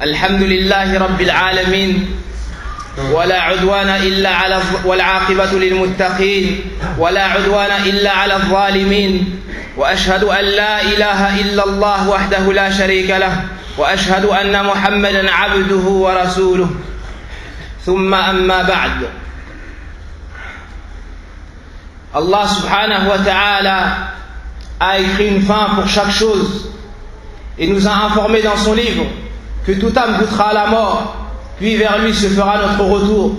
الحمد لله رب العالمين ولا عدوان إلا والعاقبة للمتقين ولا عدوان إلا على الظالمين وأشهد أن لا إله إلا الله وحده لا شريك له وأشهد أن محمدا عبده ورسوله ثم أما بعد. Allah subhanahu wa ta'ala a écrit une fin pour chaque chose et nous a informé dans son livre que toute âme goûtera à la mort, puis vers lui se fera notre retour.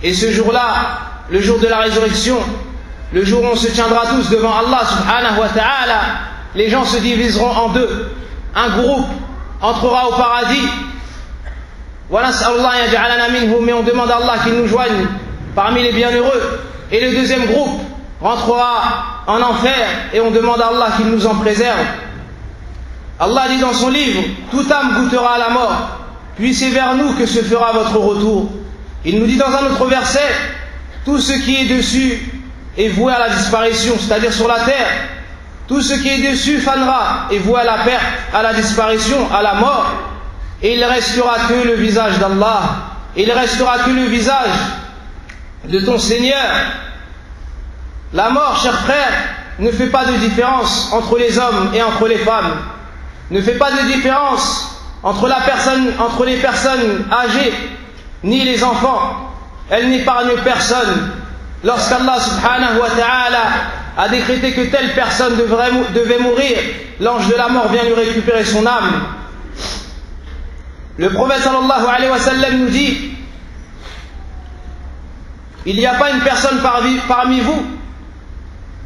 Et ce jour-là, le jour de la résurrection, le jour où on se tiendra tous devant Allah subhanahu wa ta'ala, les gens se diviseront en deux. Un groupe entrera au paradis, mais on demande à Allah qu'il nous joigne parmi les bienheureux. Et le deuxième groupe rentrera en enfer et on demande à Allah qu'il nous en préserve. Allah dit dans son livre, toute âme goûtera à la mort, puis c'est vers nous que se fera votre retour. Il nous dit dans un autre verset, tout ce qui est dessus est voué à la disparition, c'est-à-dire sur la terre. Tout ce qui est dessus fanera et voué à la perte, à la disparition, à la mort. Et il ne restera que le visage d'Allah. Il ne restera que le visage de ton Seigneur. La mort, chers frères, ne fait pas de différence entre les hommes et entre les femmes. Ne fait pas de différence entre les personnes âgées ni les enfants. Elle n'épargne personne. Lorsqu'Allah subhanahu wa ta'ala a décrété que telle personne devait mourir, l'ange de la mort vient lui récupérer son âme. Le prophète sallallahu alayhi wa sallam nous dit, il n'y a pas une personne parmi vous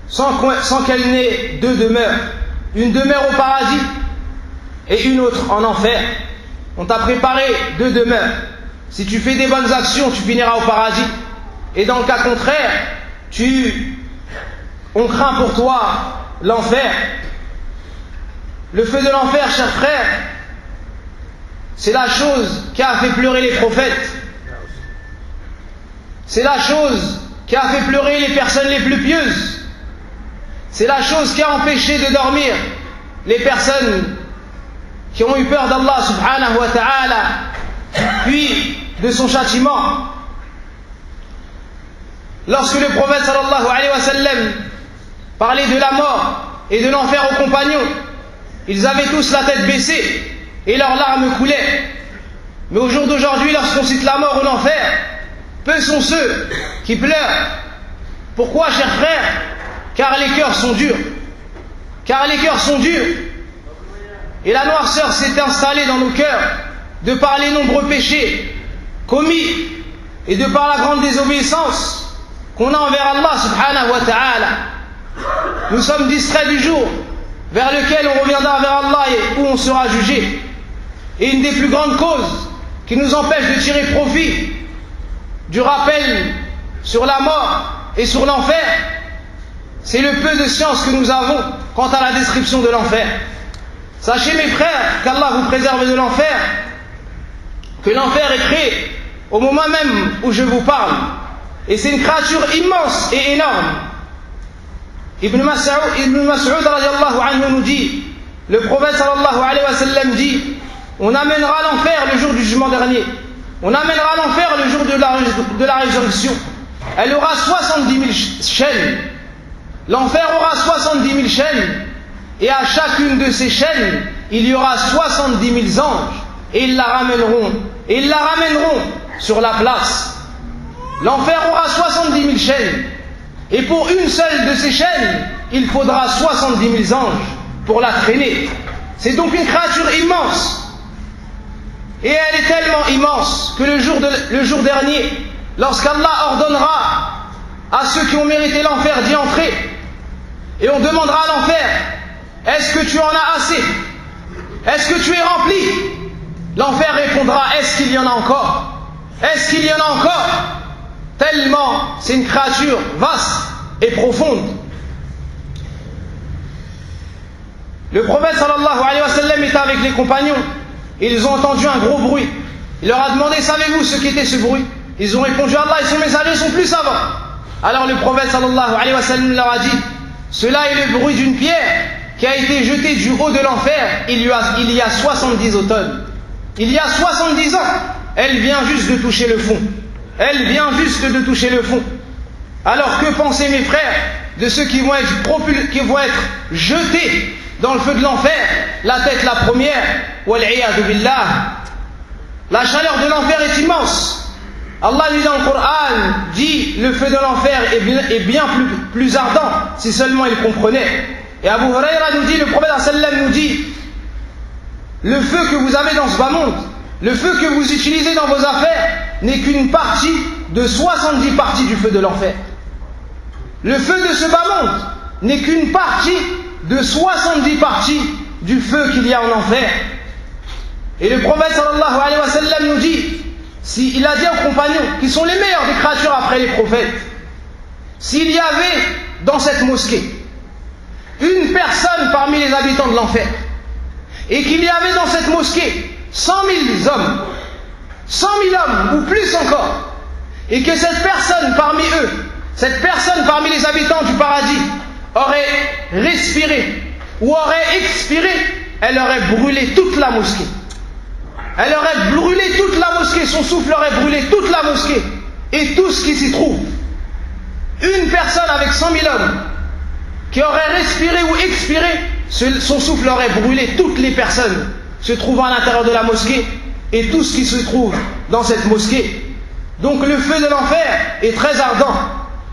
sans qu'elle n'ait deux demeures. Une demeure au paradis et une autre en enfer. On t'a préparé deux demeures. Si tu fais des bonnes actions, tu finiras au paradis. Et dans le cas contraire, on craint pour toi l'enfer. Le feu de l'enfer, chers frères, c'est la chose qui a fait pleurer les prophètes. C'est la chose qui a fait pleurer les personnes les plus pieuses. C'est la chose qui a empêché de dormir les personnes qui ont eu peur d'Allah subhanahu wa ta'ala, puis de son châtiment. Lorsque le prophète sallallahu alayhi wa sallam parlait de la mort et de l'enfer aux compagnons, ils avaient tous la tête baissée et leurs larmes coulaient. Mais au jour d'aujourd'hui, lorsqu'on cite la mort ou l'enfer, peu sont ceux qui pleurent. Pourquoi, chers frères? Car les cœurs sont durs. Car les cœurs sont durs. Et la noirceur s'est installée dans nos cœurs de par les nombreux péchés commis et de par la grande désobéissance qu'on a envers Allah subhanahu wa ta'ala. Nous sommes distraits du jour vers lequel on reviendra vers Allah et où on sera jugé. Et une des plus grandes causes qui nous empêche de tirer profit du rappel sur la mort et sur l'enfer, c'est le peu de science que nous avons quant à la description de l'enfer. Sachez mes frères qu'Allah vous préserve de l'enfer, que l'enfer est créé au moment même où je vous parle. Et c'est une créature immense et énorme. Ibn Mas'ud radiallahu anhu nous dit, le prophète sallallahu alayhi wa sallam dit, on amènera l'enfer le jour du jugement dernier. On amènera l'enfer le jour de la résurrection. Elle aura 70 000 chaînes. L'enfer aura 70 000 chaînes. Et à chacune de ces chaînes, il y aura 70 000 anges. Et ils la ramèneront. Et ils la ramèneront sur la place. L'enfer aura 70 000 chaînes. Et pour une seule de ces chaînes, il faudra 70 000 anges pour la traîner. C'est donc une créature immense. Et elle est tellement immense que le jour dernier, lorsqu'Allah ordonnera à ceux qui ont mérité l'enfer d'y entrer, et on demandera à l'enfer, est-ce que tu en as assez? Est-ce que tu es rempli? L'enfer répondra, est-ce qu'il y en a encore? Est-ce qu'il y en a encore? Tellement c'est une créature vaste et profonde. Le prophète sallallahu alayhi wa sallam était avec les compagnons. Ils ont entendu un gros bruit. Il leur a demandé, savez-vous ce qu'était ce bruit? Ils ont répondu, Allah et son messager sont plus savants. Alors le prophète sallallahu alayhi wa sallam leur a dit, cela est le bruit d'une pierre qui a été jetée du haut de l'enfer il y a 70 automnes. il y a 70 ans, elle vient juste de toucher le fond. Elle vient juste de toucher le fond. Alors que penser, mes frères, de ceux qui vont être jetés dans le feu de l'enfer, la tête la première, wal'iyadu billah. La chaleur de l'enfer est immense. Allah dit dans le Coran, dit le feu de l'enfer est bien plus ardent, si seulement il comprenait. Et Abu Huraira nous dit, le prophète sallam nous dit, le feu que vous avez dans ce bas monde, le feu que vous utilisez dans vos affaires, n'est qu'une partie de 70 parties du feu de l'enfer. Le feu de ce bas monde n'est qu'une partie de 70 parties du feu qu'il y a en enfer. Et le prophète sallallahu alayhi wa sallam nous dit, il a dit aux compagnons, qui sont les meilleurs des créatures après les prophètes, s'il y avait dans cette mosquée une personne parmi les habitants de l'enfer, et qu'il y avait dans cette mosquée 100 000 hommes, 100 000 hommes ou plus encore, et que cette personne parmi eux, cette personne parmi les habitants du paradis aurait respiré ou aurait expiré, elle aurait brûlé toute la mosquée. Elle aurait brûlé toute la mosquée, son souffle aurait brûlé toute la mosquée et tout ce qui s'y trouve. Une personne avec 100 000 hommes qui aurait respiré ou expiré, son souffle aurait brûlé toutes les personnes se trouvant à l'intérieur de la mosquée et tout ce qui se trouve dans cette mosquée. Donc le feu de l'enfer est très ardent.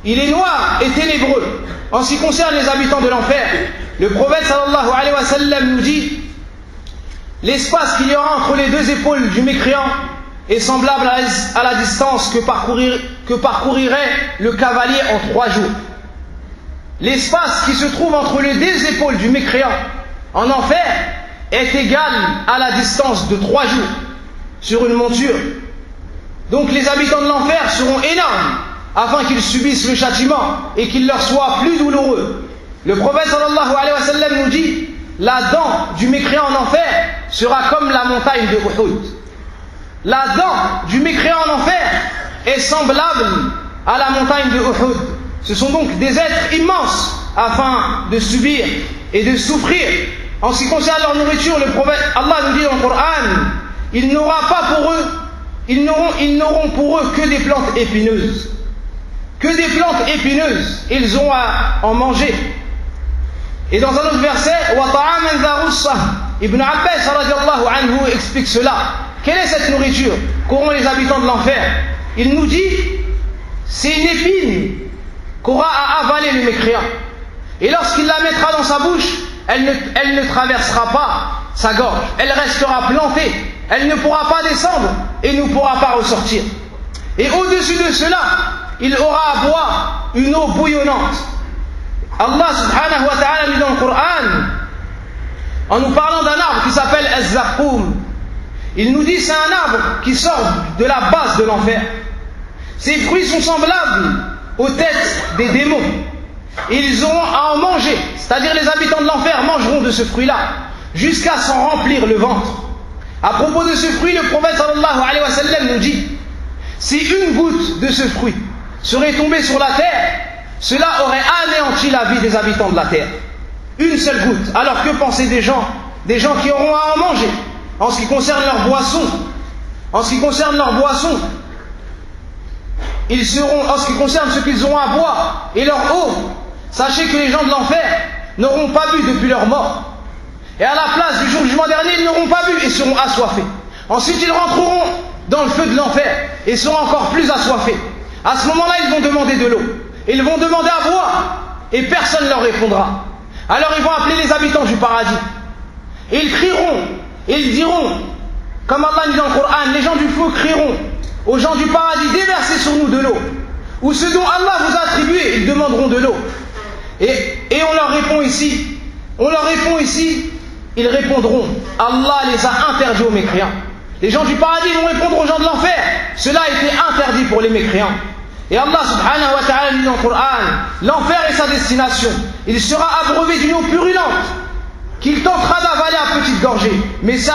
Il est noir et ténébreux. En ce qui concerne les habitants de l'enfer, le prophète sallallahu alayhi wa sallam nous dit, l'espace qu'il y aura entre les deux épaules du mécréant est semblable à la distance que parcourirait le cavalier en 3 jours. L'espace qui se trouve entre les deux épaules du mécréant en enfer est égal à la distance de 3 jours sur une monture. Donc les habitants de l'enfer seront énormes afin qu'ils subissent le châtiment et qu'il leur soit plus douloureux. Le prophète sallallahu alayhi wa sallam nous dit, la dent du mécréant en enfer sera comme la montagne de Uhud. La dent du mécréant en enfer est semblable à la montagne de Uhud. Ce sont donc des êtres immenses afin de subir et de souffrir. En ce qui concerne leur nourriture, le prophète Allah nous dit dans le Coran, ils n'auront pour eux que des plantes épineuses. Que des plantes épineuses, ils ont à en manger. Et dans un autre verset, Ibn Abbas radiallahu anhu explique cela. Quelle est cette nourriture qu'auront les habitants de l'enfer? Il nous dit, c'est une épine qu'aura à avaler le mécréant. Et lorsqu'il la mettra dans sa bouche, elle ne traversera pas sa gorge. Elle restera plantée. Elle ne pourra pas descendre et ne pourra pas ressortir. Et au-dessus de cela, il aura à boire une eau bouillonnante. Allah subhanahu wa ta'ala dit dans le Coran, en nous parlant d'un arbre qui s'appelle Az-Zaqqum, il nous dit c'est un arbre qui sort de la base de l'enfer. Ses fruits sont semblables aux têtes des démons. Ils auront à en manger, c'est-à-dire les habitants de l'enfer mangeront de ce fruit-là jusqu'à s'en remplir le ventre. À propos de ce fruit, le prophète sallallahu alayhi wa sallam nous dit, si une goutte de ce fruit serait tombée sur la terre, cela aurait anéanti la vie des habitants de la terre. Une seule goutte. Alors que penser des gens qui auront à en manger? En ce qui concerne leur boisson, en ce qui concerne ce qu'ils auront à boire et leur eau, sachez que les gens de l'enfer n'auront pas bu depuis leur mort. Et à la place du jour du jugement dernier, ils n'auront pas bu et seront assoiffés. Ensuite, ils rentreront dans le feu de l'enfer et seront encore plus assoiffés. À ce moment-là, ils vont demander de l'eau. Ils vont demander à boire et personne ne leur répondra. Alors ils vont appeler les habitants du paradis. Et ils crieront, et ils diront, comme Allah dit dans le Coran, les gens du feu crieront aux gens du paradis, déversez sur nous de l'eau. Ou ce dont Allah vous a attribué, ils demanderont de l'eau. Et on leur répond ici, ils répondront, Allah les a interdits aux mécréants. Les gens du paradis vont répondre aux gens de l'enfer, cela a été interdit pour les mécréants. Et Allah subhanahu wa ta'ala dit dans le Coran, l'enfer est sa destination. Il sera abreuvé d'une eau purulente qu'il tentera d'avaler à petite gorgée. Mais c'est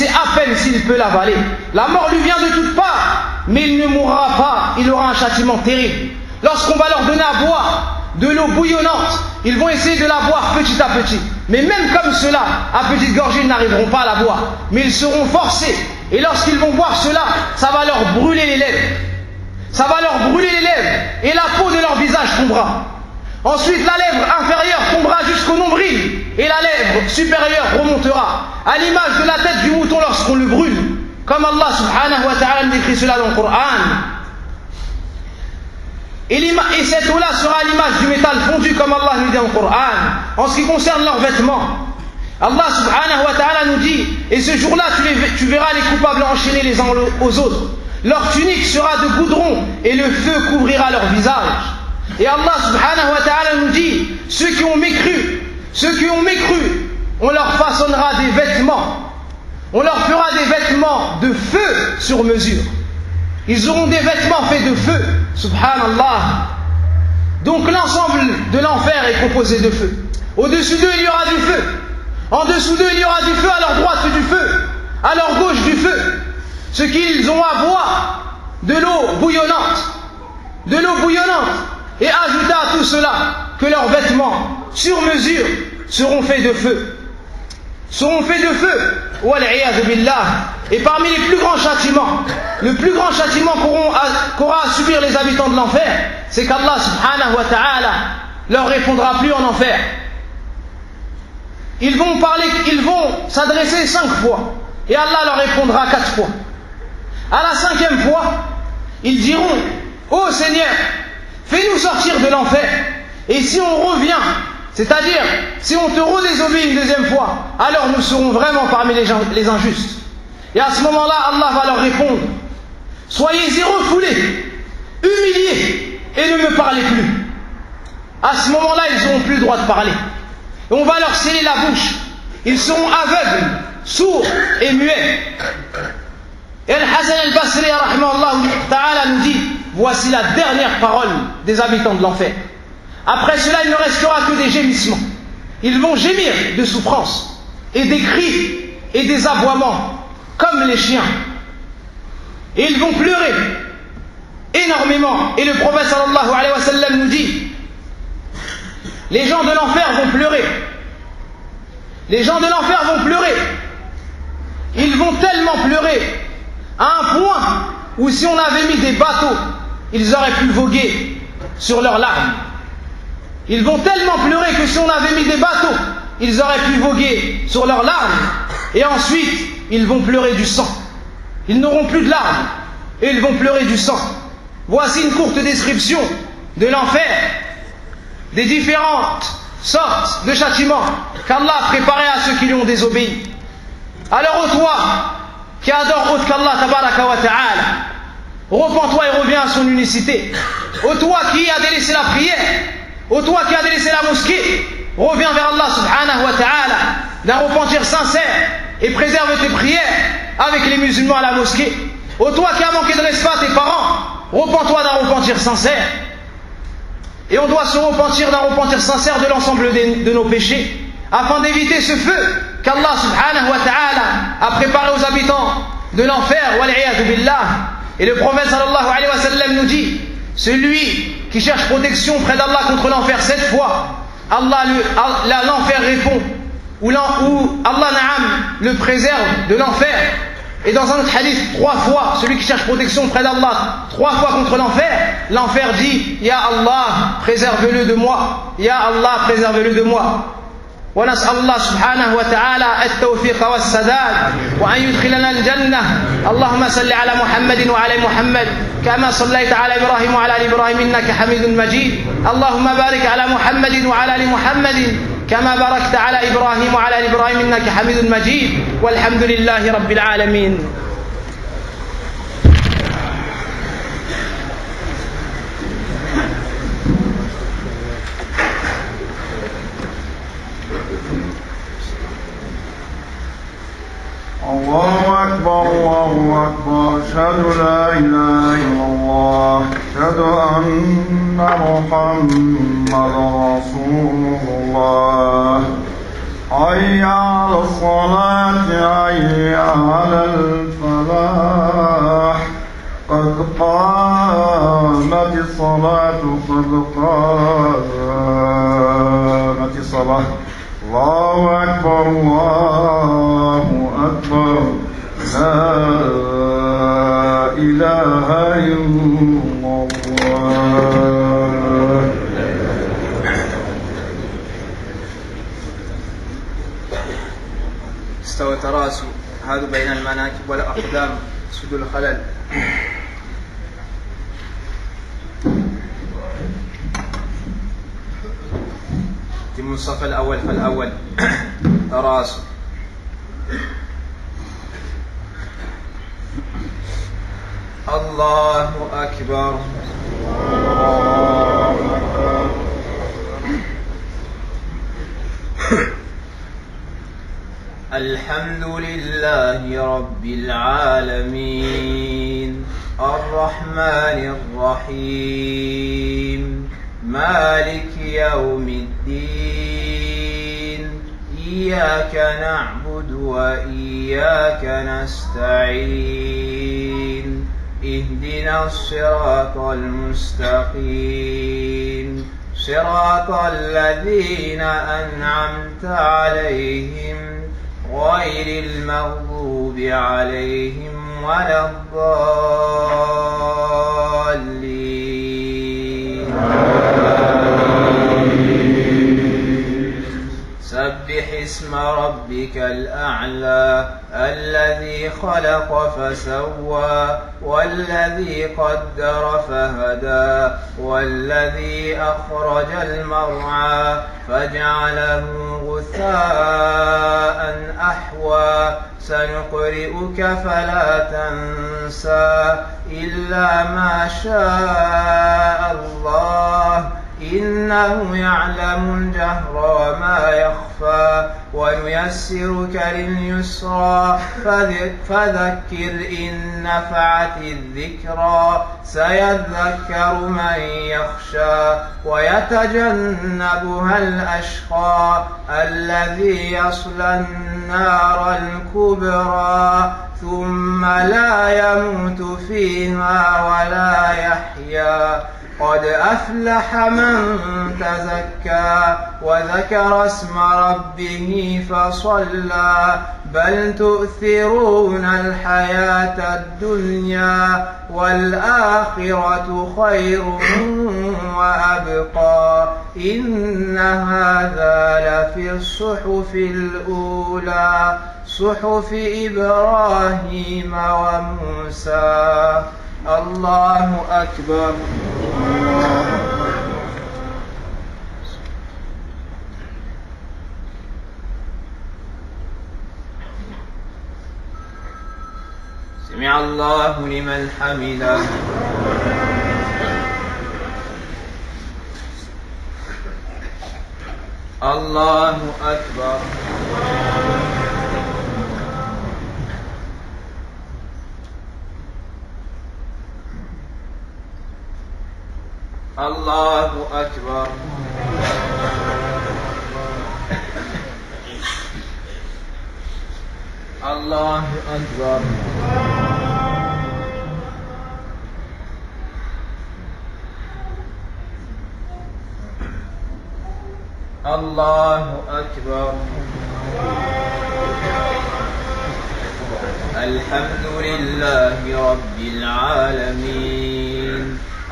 à peine s'il peut l'avaler. La mort lui vient de toutes parts, mais il ne mourra pas. Il aura un châtiment terrible. Lorsqu'on va leur donner à boire de l'eau bouillonnante, ils vont essayer de la boire petit à petit. Mais même comme cela, à petite gorgée, ils n'arriveront pas à la boire. Mais ils seront forcés Et lorsqu'ils vont boire cela, ça va leur brûler les lèvres. Ça va leur brûler les lèvres et la peau de leur visage tombera. Ensuite, la lèvre inférieure tombera jusqu'au nombril et la lèvre supérieure remontera à l'image de la tête du mouton lorsqu'on le brûle, comme Allah subhanahu wa ta'ala décrit cela dans le Coran. Et cette eau-là sera à l'image du métal fondu, comme Allah nous dit dans le Coran. En ce qui concerne leurs vêtements, Allah subhanahu wa ta'ala nous dit, et ce jour-là tu verras les coupables enchaînés les uns aux autres. Leur tunique sera de goudron et le feu couvrira leur visage. Et Allah subhanahu wa ta'ala nous dit, ceux qui ont mécru, on leur façonnera des vêtements. On leur fera des vêtements de feu sur mesure. Ils auront des vêtements faits de feu. Subhanallah. Donc l'ensemble de l'enfer est composé de feu. Au-dessus d'eux, il y aura du feu. En dessous d'eux, il y aura du feu. À leur droite, du feu. À leur gauche, du feu. Ce qu'ils ont à boire, de l'eau bouillonnante. De l'eau bouillonnante. Et ajouter à tout cela que leurs vêtements, sur mesure, seront faits de feu. Seront faits de feu. Wal'iyadhu billah. Et parmi les plus grands châtiments, le plus grand châtiment qu'aura à subir les habitants de l'enfer, c'est qu'Allah subhanahu wa ta'ala leur répondra plus en enfer. Ils vont s'adresser 5 fois, et Allah leur répondra 4 fois. À la 5e fois, ils diront, ô Seigneur, fais-nous sortir de l'enfer, et si on revient, c'est-à-dire, si on te redésobéit une 2e fois, alors nous serons vraiment parmi les injustes. Et à ce moment-là, Allah va leur répondre, soyez-y refoulés, humiliés, et ne me parlez plus. À ce moment-là, ils n'auront plus le droit de parler. Et on va leur sceller la bouche. Ils seront aveugles, sourds et muets. Et Al-Hasan al-Basri, rahimahullah ta'ala, nous dit, voici la dernière parole des habitants de l'enfer. Après cela, il ne restera que des gémissements. Ils vont gémir de souffrance, et des cris, et des aboiements, comme les chiens. Et ils vont pleurer énormément. Et le prophète sallallahu alayhi wa sallam nous dit, les gens de l'enfer vont pleurer. Les gens de l'enfer vont pleurer. Ils vont tellement pleurer à un point où si on avait mis des bateaux, ils auraient pu voguer sur leurs larmes. Ils vont tellement pleurer que si on avait mis des bateaux, ils auraient pu voguer sur leurs larmes. Et ensuite, ils vont pleurer du sang. Ils n'auront plus de larmes et ils vont pleurer du sang. Voici une courte description de l'enfer, des différentes sortes de châtiments qu'Allah a préparés à ceux qui lui ont désobéi. Alors ô toi qui adore autre qu'Allah tabaraka wa ta'ala, repens-toi et reviens à son unicité. Ô toi qui as délaissé la prière, ô toi qui as délaissé la mosquée, reviens vers Allah subhanahu wa ta'ala d'un repentir sincère et préserve tes prières avec les musulmans à la mosquée. Ô toi qui as manqué de respect à tes parents, repens-toi d'un repentir sincère. Et on doit se repentir d'un repentir sincère de l'ensemble de nos péchés, afin d'éviter ce feu qu'Allah subhanahu wa ta'ala a préparé aux habitants de l'enfer. Wal'iyadhu billah. Et le prophète sallallahu alayhi wa sallam nous dit, celui qui cherche protection près d'Allah contre l'enfer 7 fois, l'enfer répond, ou Allah na'am le préserve de l'enfer. Et dans un autre hadith, 3 fois, celui qui cherche protection près d'Allah 3 fois contre l'enfer, l'enfer dit, Ya Allah, préserve-le de moi, Ya Allah, préserve-le de moi. ونسأل الله سبحانه وتعالى التوفيق والسداد وأن يدخلنا الجنة. اللهم صل على محمد وعلى محمد كما صليت على إبراهيم وعلى آل إبراهيم إنك حميد مجيد. اللهم بارك على محمد وعلى آل محمد كما باركت على إبراهيم وعلى آل إبراهيم إنك حميد مجيد. والحمد لله رب العالمين. الله أكبر الله أكبر أشهد لا إله إلا الله أشهد أن محمدا رسول الله. حي على الصلاة حي على الفلاح قد قامت الصلاة قد قامت الصلاة. الله أكبر الله أكبر لا إله إلا الله. استوى تراسوا هذا بين المناكب والأقدام سد الخلل. في الصف الأول فالأول تراسوا. الله أكبر. الحمد لله رب العالمين الرحمن الرحيم مالك يوم الدين إياك نعبد وإياك نستعين اهدنا الصراط المستقيم صراط الذين أنعمت عليهم غير المغضوب عليهم ولا الضالين. سبح اسم ربك الأعلى الذي خلق فسوى والذي قدر فهدى والذي أخرج المرعى فجعله غثاء أحوى سنقرئك فلا تنسى إلا ما شاء الله إنه يعلم الجهر وما يخفى ونيسرك لليسرى فذكر إن نفعت الذكرى سيذكر من يخشى ويتجنبها الأشقى الذي يصلى النار الكبرى ثم لا يموت فيها ولا يحيا قد أفلح من تزكى وذكر اسم ربه فصلى بل تؤثرون الحياة الدنيا والآخرة خير وأبقى إن هذا لفي الصحف الأولى صحف إبراهيم وموسى. الله أكبر. سمع الله لمن حمده. الله أكبر. الله أكبر. الله أكبر. الله أكبر. الحمد لله رب العالمين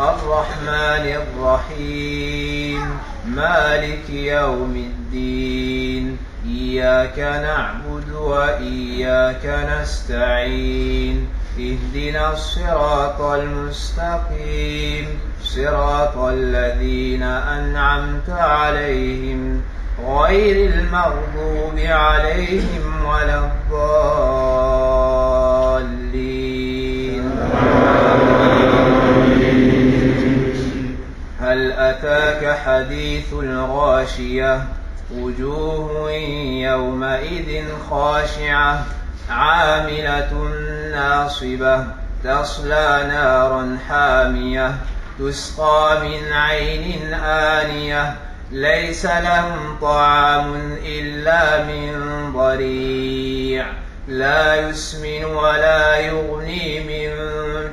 الرحمن الرحيم مالك يوم الدين إياك نعبد وإياك نستعين اهدنا الصراط المستقيم صراط الذين أنعمت عليهم غير المغضوب عليهم ولا الضالين. هل أتاك حديث الغاشية وجوه يومئذ خاشعة عاملة ناصبة تصلى نارا حامية تسقى من عين آنية ليس لهم طعام إلا من ضريع لا يسمن ولا يغني من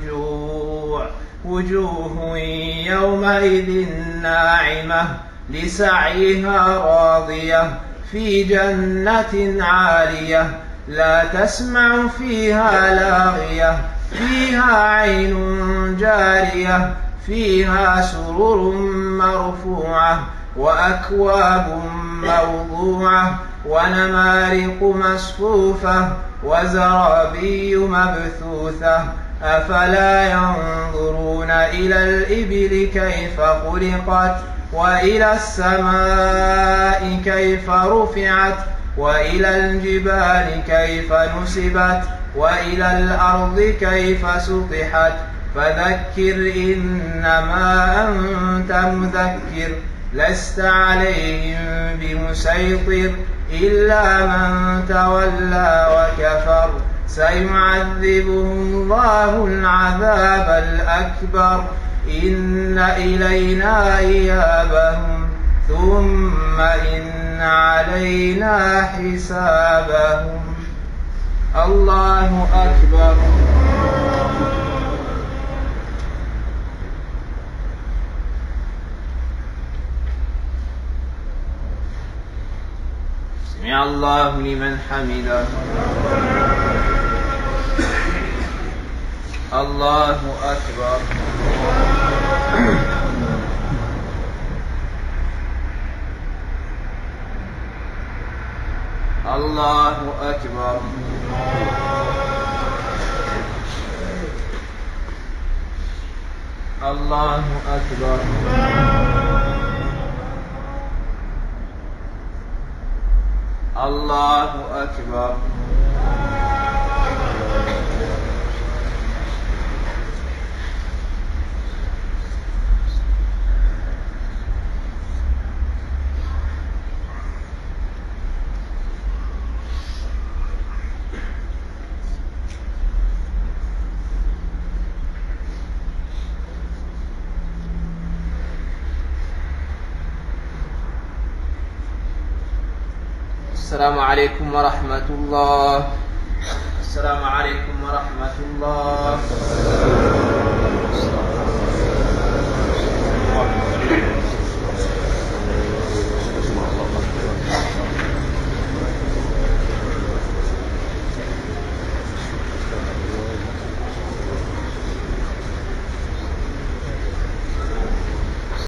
جوع وجوه يومئذ ناعمة لسعيها راضية في جنة عالية لا تسمع فيها لاغية فيها عين جارية فيها سرر مرفوعة وأكواب موضوعة ونمارق مصفوفة وزرابي مبثوثة أفلا ينظرون إلى الإبل كيف خلقت وإلى السماء كيف رفعت وإلى الجبال كيف نصبت وإلى الأرض كيف سطحت فذكر إنما أنت مذكر لست عليهم بمسيطر إلا من تولى وكفر سيعذبه الله العذاب الأكبر إن إلينا إيابهم ثم إن علينا حسابهم. الله أكبر. سمع الله لمن حمده. الله أكبر. الله أكبر. الله أكبر. الله أكبر. السلام عليكم ورحمة الله. السلام عليكم ورحمة الله.